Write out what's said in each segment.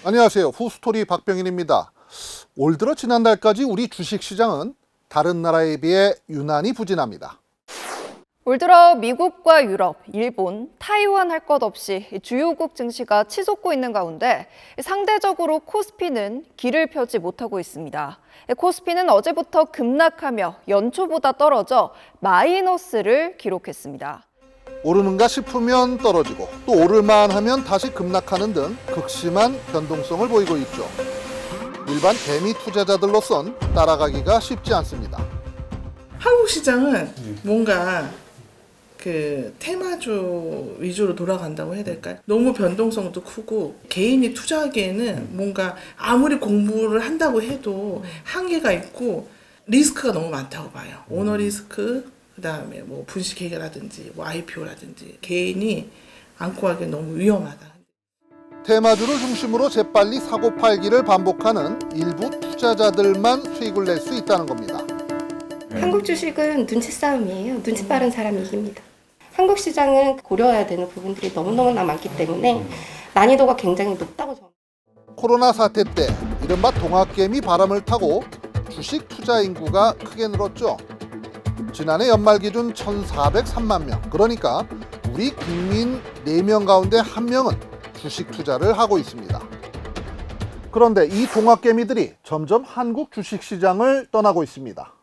안녕하세요. 후스토리 박병인입니다. 올 들어 지난달까지 우리 주식시장은 다른 나라에 비해 유난히 부진합니다. 올 들어 미국과 유럽, 일본, 타이완 할 것 없이 주요국 증시가 치솟고 있는 가운데 상대적으로 코스피는 길을 펴지 못하고 있습니다. 코스피는 어제부터 급락하며 연초보다 떨어져 마이너스를 기록했습니다. 오르는가 싶으면 떨어지고 또 오를만 하면 다시 급락하는 등 극심한 변동성을 보이고 있죠. 일반 개미 투자자들로선 따라가기가 쉽지 않습니다. 한국 시장은 뭔가 그 테마주 위주로 돌아간다고 해야 될까요? 너무 변동성도 크고 개인이 투자하기에는 뭔가 아무리 공부를 한다고 해도 한계가 있고 리스크가 너무 많다고 봐요. 오너 리스크, 그다음에 뭐 분식회계라든지 뭐 IPO라든지 개인이 안고 하기엔 너무 위험하다. 테마주를 중심으로 재빨리 사고 팔기를 반복하는 일부 투자자들만 수익을 낼 수 있다는 겁니다. 한국 주식은 눈치 싸움이에요. 눈치 빠른 사람이 이깁니다. 한국 시장은 고려해야 되는 부분들이 너무너무나 많기 때문에 난이도가 굉장히 높다고 저는. 코로나 사태 때 이른바 동학개미 바람을 타고 주식 투자 인구가 크게 늘었죠. 지난해 연말 기준 1,403만 명, 그러니까 우리 국민 4명 가운데 1명은 주식 투자를 하고 있습니다. 그런데 이 동학개미들이 점점 한국 주식시장을 떠나고 있습니다.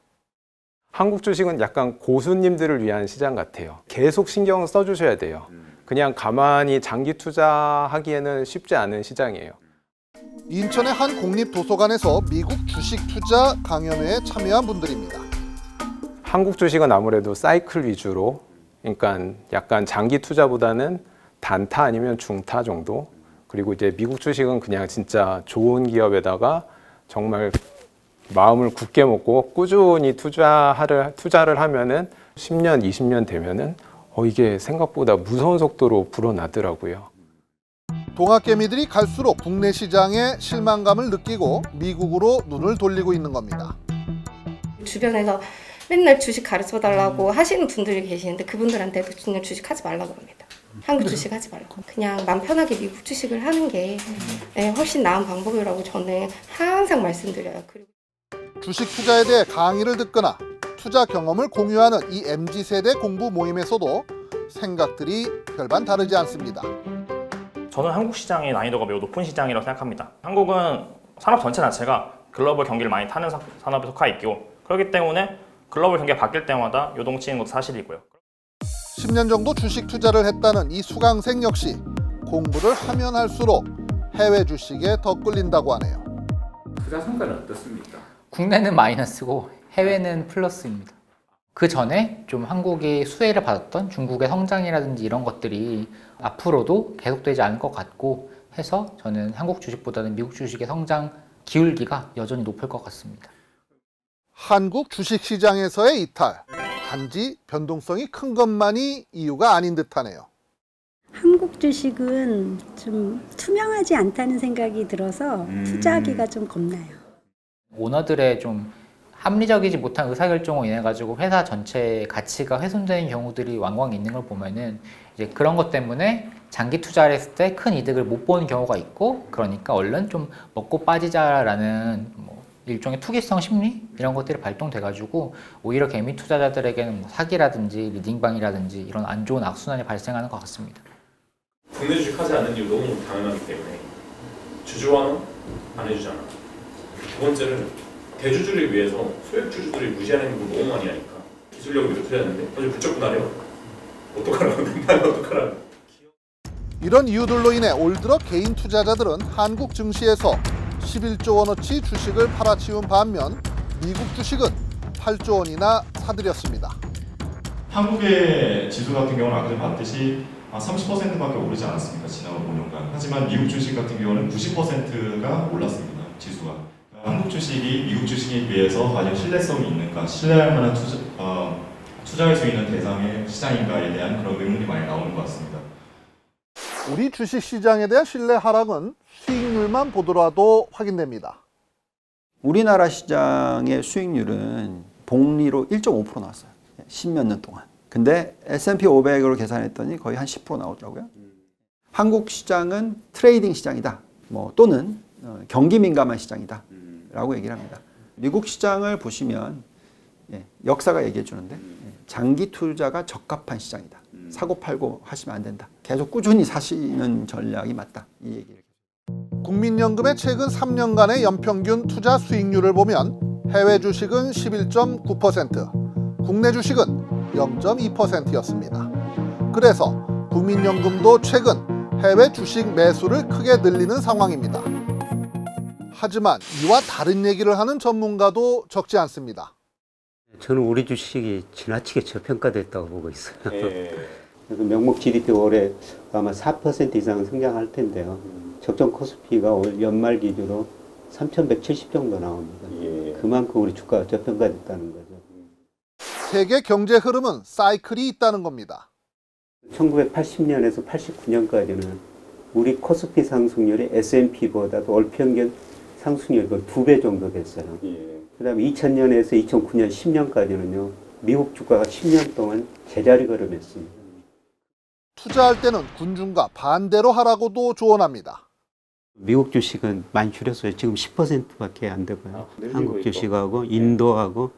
한국 주식은 약간 고수님들을 위한 시장 같아요. 계속 신경 써주셔야 돼요. 그냥 가만히 장기 투자하기에는 쉽지 않은 시장이에요. 인천의 한 공립도서관에서 미국 주식 투자 강연회에 참여한 분들입니다. 한국 주식은 아무래도 사이클 위주로, 그러니까 약간 장기 투자보다는 단타 아니면 중타 정도. 그리고 이제 미국 주식은 그냥 진짜 좋은 기업에다가 정말 마음을 굳게 먹고 꾸준히 투자를 하면은 10년, 20년 되면은 이게 생각보다 무서운 속도로 불어나더라고요. 동학개미들이 갈수록 국내 시장에 실망감을 느끼고 미국으로 눈을 돌리고 있는 겁니다. 주변에서 맨날 주식 가르쳐달라고 하시는 분들이 계시는데 그분들한테도 그냥 주식 하지 말라고 합니다. 한국 주식 하지 말라고. 그냥 맘 편하게 미국 주식을 하는 게 훨씬 나은 방법이라고 저는 항상 말씀드려요. 그리고 주식 투자에 대해 강의를 듣거나 투자 경험을 공유하는 이 MZ세대 공부 모임에서도 생각들이 별반 다르지 않습니다. 저는 한국 시장의 난이도가 매우 높은 시장이라고 생각합니다. 한국은 산업 전체 자체가 글로벌 경기를 많이 타는 산업에 속하 있고 그렇기 때문에 글로벌 경기가 바뀔 때마다 요동치는 것도 사실이고요. 10년 정도 주식 투자를 했다는 이 수강생 역시 공부를 하면 할수록 해외 주식에 더 끌린다고 하네요. 투자 성과는 어떻습니까? 국내는 마이너스고 해외는 플러스입니다. 그 전에 좀 한국이 수혜를 받았던 중국의 성장이라든지 이런 것들이 앞으로도 계속되지 않을 것 같고 해서 저는 한국 주식보다는 미국 주식의 성장 기울기가 여전히 높을 것 같습니다. 한국 주식시장에서의 이탈, 단지 변동성이 큰 것만이 이유가 아닌 듯하네요. 한국 주식은 좀 투명하지 않다는 생각이 들어서 투자하기가 좀 겁나요. 오너들의 좀 합리적이지 못한 의사결정으로 인해 가지고 회사 전체의 가치가 훼손되는 경우들이 왕왕 있는 걸 보면은 이제 그런 것 때문에 장기 투자를 했을 때 큰 이득을 못 보는 경우가 있고, 그러니까 얼른 좀 먹고 빠지자라는 일종의 투기성 심리 이런 것들이 발동돼 가지고 오히려 개미 투자자들에게는 사기라든지 리딩방이라든지 이런 안 좋은 악순환이 발생하는 것 같습니다. 국내 주식 하지 않는 이유 너무 당연하기 때문에 주주와는 안 해주잖아. 두 번째는 대주주를 위해서 소액 주주들이 무시하는 걸 너무 많이 하니까 기술력을 높여야하는데 아주 불적분하래요. 어떡하라고 나는 어떡하라고. 이런 이유들로 인해 올 들어 개인 투자자들은 한국 증시에서 11조 원어치 주식을 팔아치운 반면 미국 주식은 8조 원이나 사들였습니다. 한국의 지수 같은 경우는 아까 봤듯이 30%밖에 오르지 않았습니다. 지난 5년간. 하지만 미국 주식 같은 경우는 90%가 올랐습니다. 지수가. 한국 주식이 미국 주식에 비해서 과연 신뢰성이 있는가, 신뢰할 만한 투자할 수 있는 대상의 시장인가에 대한 그런 의문이 많이 나오는 것 같습니다. 우리 주식시장에 대한 신뢰 하락은 수익률만 보더라도 확인됩니다. 우리나라 시장의 수익률은 복리로 1.5% 나왔어요. 10몇 년 동안. 근데 S&P 500으로 계산했더니 거의 한 10% 나오더라고요. 한국 시장은 트레이딩 시장이다. 뭐 또는 경기 민감한 시장이다라고 얘기를 합니다. 미국 시장을 보시면 역사가 얘기해 주는데 장기 투자가 적합한 시장이다. 사고 팔고 하시면 안 된다. 계속 꾸준히 사시는 전략이 맞다. 이 얘기를. 국민연금의 최근 3년간의 연평균 투자 수익률을 보면 해외 주식은 11.9%, 국내 주식은 0.2%였습니다. 그래서 국민연금도 최근 해외 주식 매수를 크게 늘리는 상황입니다. 하지만 이와 다른 얘기를 하는 전문가도 적지 않습니다. 저는 우리 주식이 지나치게 저평가됐다고 보고 있어요. 그래서 명목 GDP 올해 아마 4% 이상 성장할 텐데요. 적정 코스피가 올 연말 기준으로 3,170 정도 나옵니다. 그만큼 우리 주가가 저평가됐다는 거죠. 세계 경제 흐름은 사이클이 있다는 겁니다. 1980년에서 89년까지는 우리 코스피 상승률이 S&P보다도 올 평균 상승률이 2배 정도 됐어요. 그 다음에 2000년에서 2009년 10년까지는요. 미국 주가가 10년 동안 제자리 걸음했습니다. 투자할 때는 군중과 반대로 하라고도 조언합니다. 미국 주식은 많이 줄였어요. 지금 10%밖에 안 되고요. 한국 주식하고 인도하고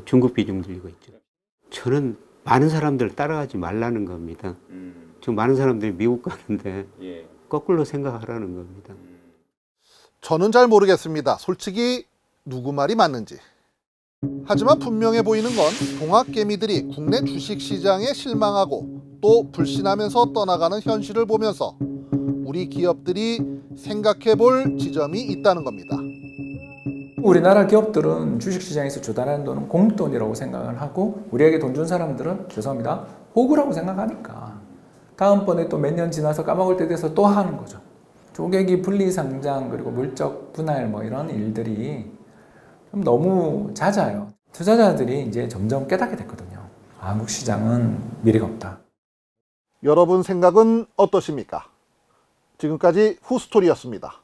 중국 비중 늘리고 있죠. 저는 많은 사람들 따라가지 말라는 겁니다. 지금 많은 사람들이 미국 가는데 거꾸로 생각하라는 겁니다. 저는 잘 모르겠습니다. 솔직히 누구 말이 맞는지. 하지만 분명해 보이는 건 동학개미들이 국내 주식시장에 실망하고 또 불신하면서 떠나가는 현실을 보면서 우리 기업들이 생각해 볼 지점이 있다는 겁니다. 우리나라 기업들은 주식시장에서 주달하는 돈은 공돈이라고 생각을 하고 우리에게 돈 준 사람들은 죄송합니다 호구라고 생각하니까 다음번에 또 몇 년 지나서 까먹을 때 돼서 또 하는 거죠. 조객이 분리상장 그리고 물적 분할 뭐 이런 일들이 좀 너무 잦아요. 투자자들이 이제 점점 깨닫게 됐거든요. 한국 시장은 미래가 없다. 여러분 생각은 어떠십니까? 지금까지 후스토리였습니다.